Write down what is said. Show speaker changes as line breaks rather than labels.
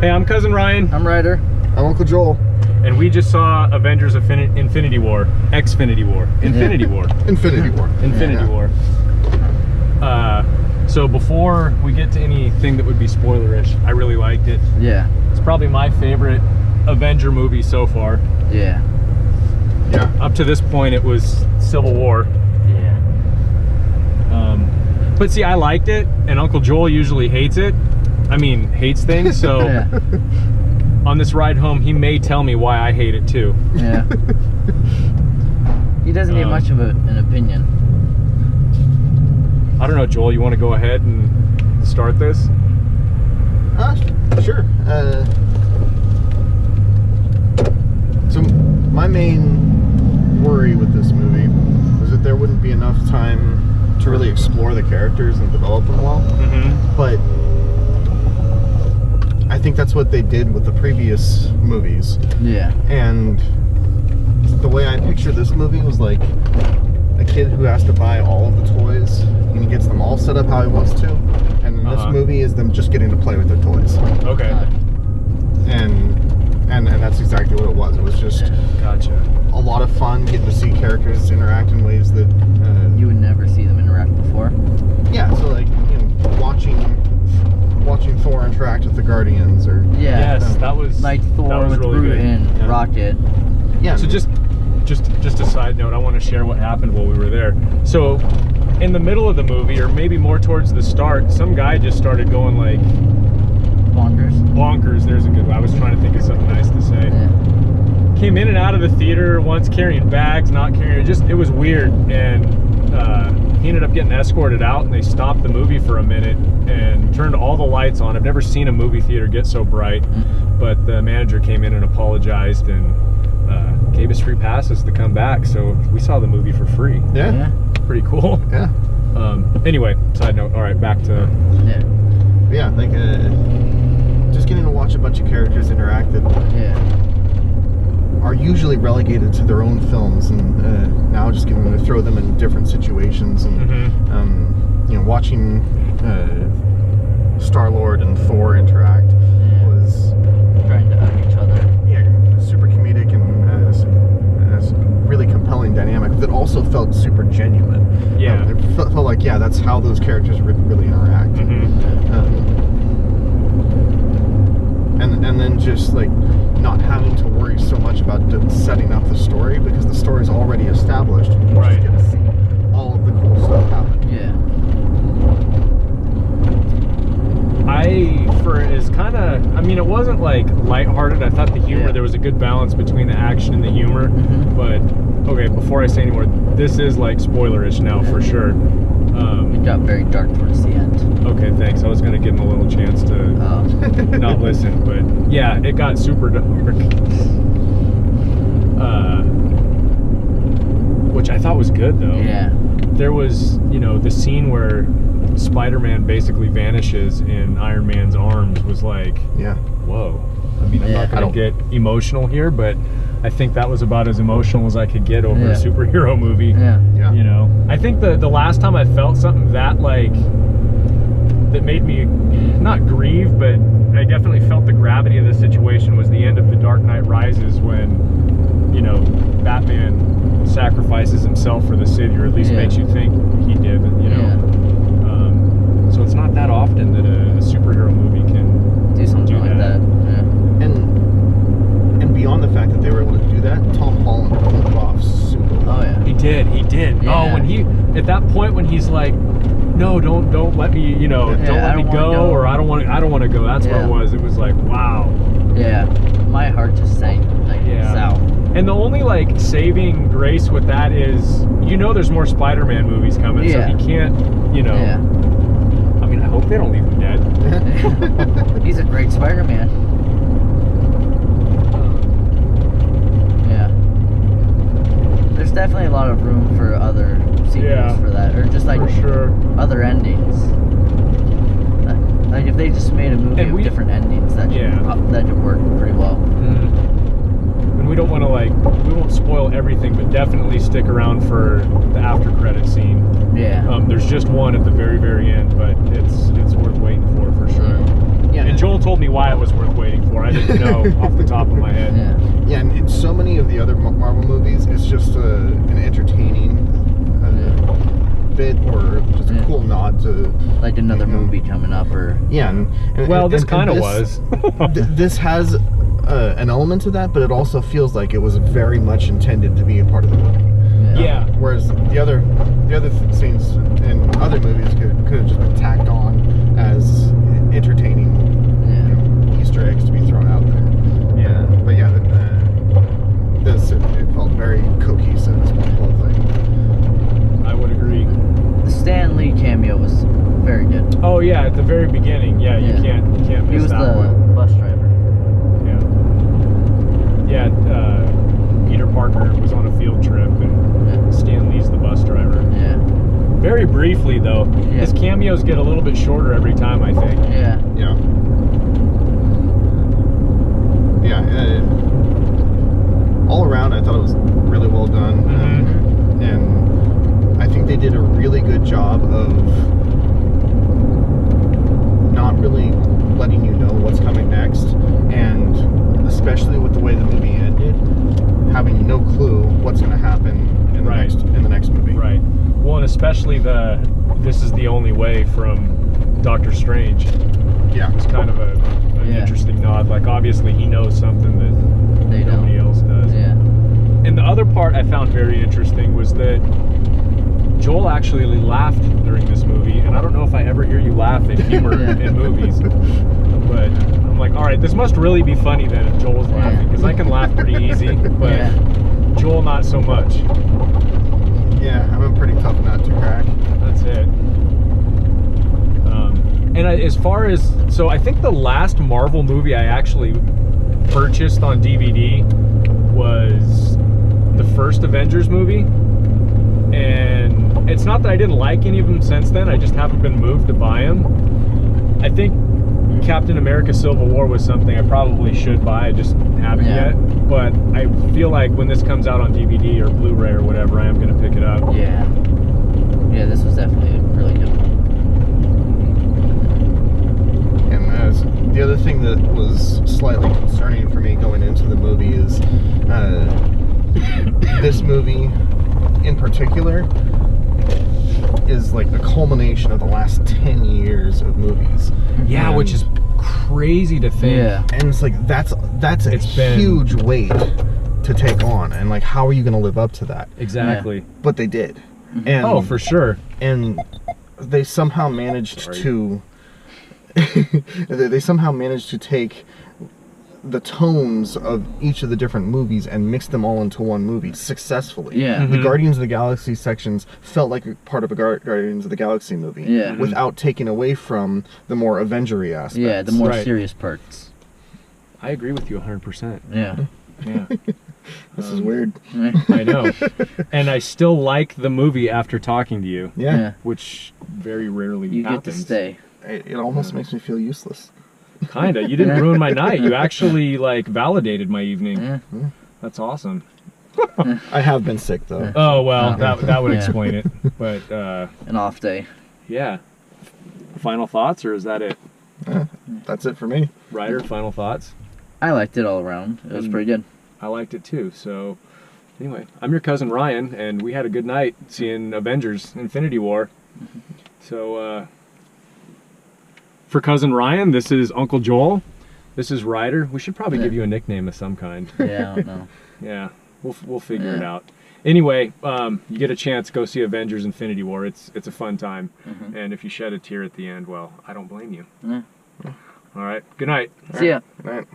Hey, I'm Cousin Ryan.
I'm Ryder.
I'm Uncle Joel.
And we just saw Avengers Infinity War. Infinity War.
Infinity War.
Infinity War. So before we get to anything that would be spoilerish, I really liked it.
Yeah.
It's probably my favorite Avenger movie so far.
Yeah.
Yeah.
Up to this point, it was Civil War.
Yeah.
But see, I liked it, and Uncle Joel usually hates it. I mean, hates things, so
Yeah.
on this ride home, he may tell me why I hate it too.
Yeah. He doesn't get much of an opinion.
I don't know, Joel, you want to go ahead and start this?
Sure. So my main worry with this movie was that there wouldn't be enough time to really explore the characters and develop them well.
Mm-hmm.
But I think that's what they did with the previous movies.
Yeah.
And the way I picture this movie was like a kid who has to buy all of the toys and he gets them all set up how he wants to. And then this movie is them just getting to play with their toys.
Okay.
And that's exactly what it was. It was just
Gotcha.
a lot of fun getting to see characters interact in ways that
You would never see them interact before.
yeah, so like, you know, watching Thor interact with the Guardians, or
Yeah.
Yes, that was
Like Thor with
really
Groot
good.
and
Yeah.
Rocket.
yeah.
So just a side note, I want to share what happened while we were there. So in the middle of the movie, or maybe more towards the start, some guy just started going like bonkers. There's a good one. I was trying to think of something nice to say.
Yeah.
Came in and out of the theater once, carrying bags, not carrying. It was weird, and he ended up getting escorted out, and they stopped the movie for a minute and turned all the lights on. I've never seen a movie theater get so bright, but the manager came in and apologized and gave us free passes to come back, so we saw the movie for free.
Yeah.
Pretty cool.
Yeah.
Anyway, side note. All right, back to
Yeah, like just getting to watch a bunch of characters interact that are usually relegated to their own films, and now just getting to throw them in different situations, and you know, watching Star-Lord and Thor interact was
Trying to hug each other.
yeah, super comedic and really compelling dynamic that also felt super genuine.
Yeah.
It felt like, yeah, that's how those characters really interact. And then just like not having to worry so much about setting up the story, because the story's already established. You just get to see all of the cool stuff happen.
Yeah.
I mean, it wasn't like lighthearted. I thought the humor, there was a good balance between the action and the humor. But okay, before I say any more, this is like spoilerish now for sure.
It got very dark towards the end.
Okay, thanks. I was gonna give him a little chance to not listen, but yeah, it got super dark. Which I thought was good though.
Yeah.
There was, you know, the scene where Spider-Man basically vanishes in Iron Man's arms was like, whoa. I mean, I'm not gonna get emotional here, but I think that was about as emotional as I could get over a superhero movie.
Yeah.
You know, I think the last time I felt something that made me not grieve, but I definitely felt the gravity of the situation was the end of The Dark Knight Rises, when, you know, Batman sacrifices himself for the city, or at least makes you think he did, you know. So it's not that often that a superhero movie can
do something like that.
And beyond the fact that they were able to do that, Tom Holland pulled it off super well.
Oh yeah.
He did.
Yeah.
Oh, when at that point when he's like, no, don't let me, you know, don't let me go, or I don't want to go. That's what it was. It was like, wow.
Yeah. My heart just sank south.
And the only like saving grace with that is, you know, there's more Spider-Man movies coming, so he can't, you know.
Yeah.
I mean, I hope they don't leave him dead.
He's a great Spider-Man. Yeah. There's definitely a lot of room for other sequels for that, or just like other endings. Like if they just made a movie with different endings, that could work pretty well.
And we don't want to we won't spoil everything, but definitely stick around for the after credit scene.
Yeah.
There's just one at the very, very end, but it's worth waiting for sure.
Yeah.
And Joel told me why it was worth waiting for. I didn't know off the top of my head.
Yeah, and in so many of the other Marvel movies, it's just an entertaining bit or just a cool nod to
like another movie coming up, or
well,
this kind of was.
This has an element to that, but it also feels like it was very much intended to be a part of the movie.
Yeah.
Whereas the other scenes in other movies could have just been tacked on as entertaining Easter eggs to be thrown out there.
Yeah.
But yeah, it felt very cohesive as one whole thing.
I would agree.
The Stan Lee cameo was very good.
Oh yeah, at the very beginning. Yeah, you can't miss that one.
He was the bus driver.
Yeah. Peter Parker was on a field trip, and Stan Lee's the bus driver.
Yeah.
Very briefly though. His cameos get a little bit shorter every time, I think.
Yeah.
Yeah. All around, I thought it was really well done, and I think they did a really good job of not really letting you know what's coming next, and especially with the way the movie ended, having no clue what's going to happen in the next movie.
Right. Well, and especially this is the only way from Doctor Strange.
Yeah.
It's kind of an interesting nod. Like, obviously he knows something that nobody else does.
Yeah.
And the other part I found very interesting was that Joel actually laughed during this movie, and I don't know if I ever hear you laugh at humor in movies, but I'm like, all right, this must really be funny then if Joel's laughing, because I can laugh pretty easy, but Joel not so much.
Yeah, I'm a pretty tough nut to crack.
That's it. And as far as, so I think the last Marvel movie I actually purchased on DVD was the first Avengers movie. And it's not that I didn't like any of them since then, I just haven't been moved to buy them. I think Captain America Civil War was something I probably should buy, I just haven't yet. But I feel like when this comes out on DVD or Blu-ray or whatever, I am going to pick it up.
Yeah. Yeah, this was definitely a really good one.
And the other thing that was slightly concerning for me going into the movie is this movie in particular is like the culmination of the last 10 years of movies.
Yeah, which is crazy to think.
Yeah.
And it's like that's a huge weight to take on, and like how are you going to live up to that?
Exactly.
But they did. And
oh, for sure.
And they somehow managed to they somehow managed to take the tones of each of the different movies and mix them all into one movie successfully.
Yeah.
The Guardians of the Galaxy sections felt like a part of a Guardians of the Galaxy movie.
Yeah.
Without taking away from the more Avengery aspects.
Yeah, the more serious parts.
I agree with you 100%.
Yeah.
Yeah.
This is weird.
I know. And I still like the movie after talking to you.
Yeah.
Which very rarely
you
happens.
Get to stay.
It almost makes me feel useless.
Kinda. You didn't ruin my night. You actually like validated my evening.
Yeah.
That's awesome.
I have been sick though.
Oh well, that would explain it. But
an off day.
Yeah. Final thoughts, or is that it?
That's it for me.
Ryder, final thoughts?
I liked it all around. It was pretty good.
I liked it too. So anyway, I'm your cousin Ryan, and we had a good night seeing Avengers Infinity War. So for cousin Ryan, this is Uncle Joel. This is Ryder. We should probably give you a nickname of some kind.
Yeah, I don't know.
Yeah, we'll figure it out. Anyway, you get a chance, go see Avengers Infinity War. It's a fun time. And if you shed a tear at the end, well, I don't blame you. All right. Good night.
See ya.
Good night.